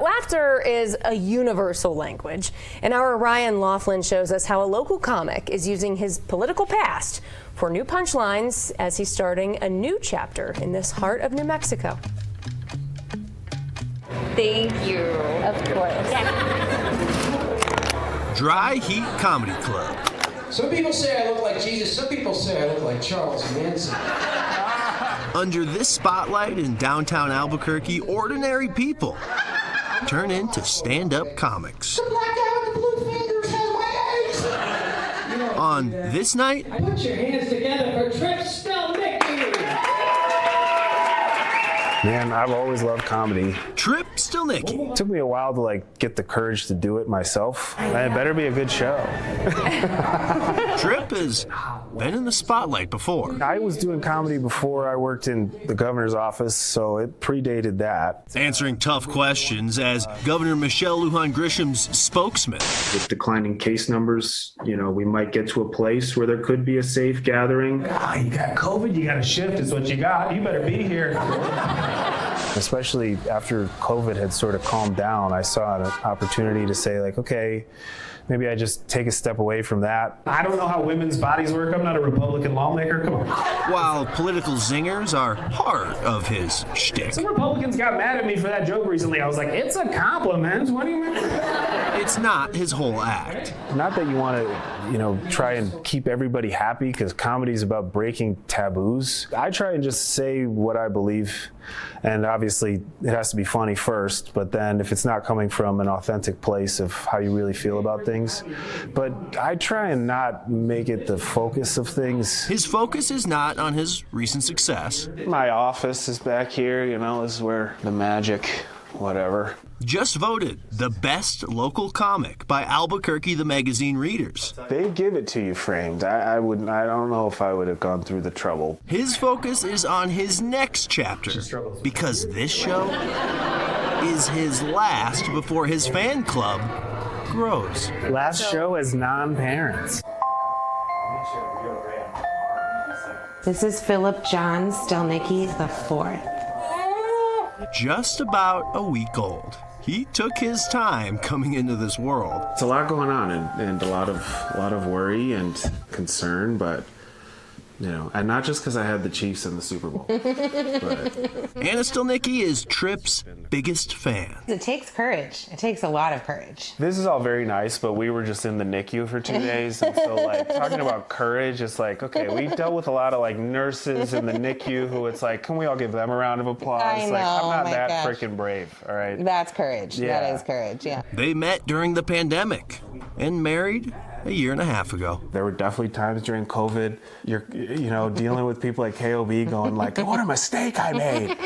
Laughter is a universal language, and our Ryan Laughlin shows us how a local comic is using his political past for new punchlines as he's starting a new chapter in this heart of New Mexico. Thank you. Of course. Dry Heat Comedy Club. Some people say I look like Jesus, some people say I look like Charles Manson. Under this spotlight in downtown Albuquerque, ordinary people turn into stand-up comics. The black guy with the blue fingers has my eggs. On this night, Put your hands together for Tripp. Man, I've always loved comedy. Tripp Nicky. It took me a while to get the courage to do it myself. And it better be a good show. Tripp has been in the spotlight before. I was doing comedy before I worked in the governor's office, so it predated that. Answering tough questions as Governor Michelle Lujan Grisham's spokesman. With declining case numbers, we might get to a place where there could be a safe gathering. You got COVID, you got a shift, it's what you got. You better be here. Especially after COVID had sort of calmed down, I saw an opportunity to say, okay, maybe I just take a step away from that. I don't know how women's bodies work. I'm not a Republican lawmaker. Come on. While political zingers are part of his shtick. Some Republicans got mad at me for that joke recently. I was like, it's a compliment. What do you mean? It's not his whole act. Not that you want to, try and keep everybody happy, because comedy is about breaking taboos. I try and just say what I believe. And obviously, it has to be funny first, but then if it's not coming from an authentic place of how you really feel about things. But I try and not make it the focus of things. His focus is not on his recent success. My office is back here, this is where the magic, whatever. Just voted the best local comic by Albuquerque the magazine readers. They give it to you framed. I don't know if I would have gone through the trouble. His focus is on his next chapter, because this show is his last before his fan club grows. Last show as non-parents. This is Philip John Stelnicki the fourth. Just about a week old. He took his time coming into this world. It's a lot going on and a lot of worry and concern, but and not just because I had the Chiefs in the Super Bowl. But Anna Stelnicki is Tripp's biggest fan. It takes courage. It takes a lot of courage. This is all very nice, but we were just in the NICU for 2 days, and so talking about courage, it's okay, we dealt with a lot of nurses in the NICU who it's can we all give them a round of applause? I know, I'm not that gosh. freaking brave, all right? That's courage. Yeah. That is courage, yeah. They met during the pandemic and married a year and a half ago. There were definitely times during COVID, you're dealing with people like KOB going what a mistake I made.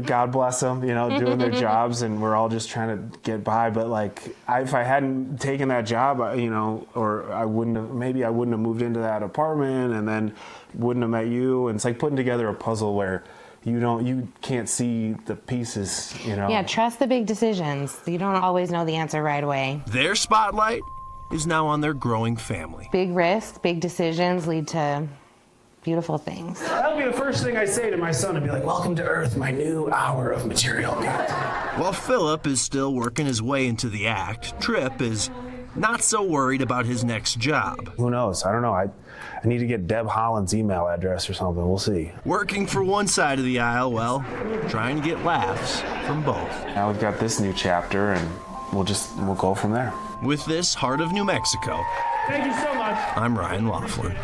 God bless them, doing their jobs, and we're all just trying to get by. But if I hadn't taken that job, or I wouldn't have moved into that apartment, and then wouldn't have met you. And it's putting together a puzzle where you can't see the pieces, Yeah, trust the big decisions. You don't always know the answer right away. Their spotlight is now on their growing family. Big risks, big decisions lead to beautiful things. That'll be the first thing I say to my son, and be welcome to Earth, my new hour of material content. While Philip is still working his way into the act, Tripp is not so worried about his next job. Who knows? I don't know. I need to get Deb Holland's email address or something. We'll see. Working for one side of the aisle, trying to get laughs from both. Now we've got this new chapter, and we'll go from there. With this heart of New Mexico, thank you so much. I'm Ryan Laughlin.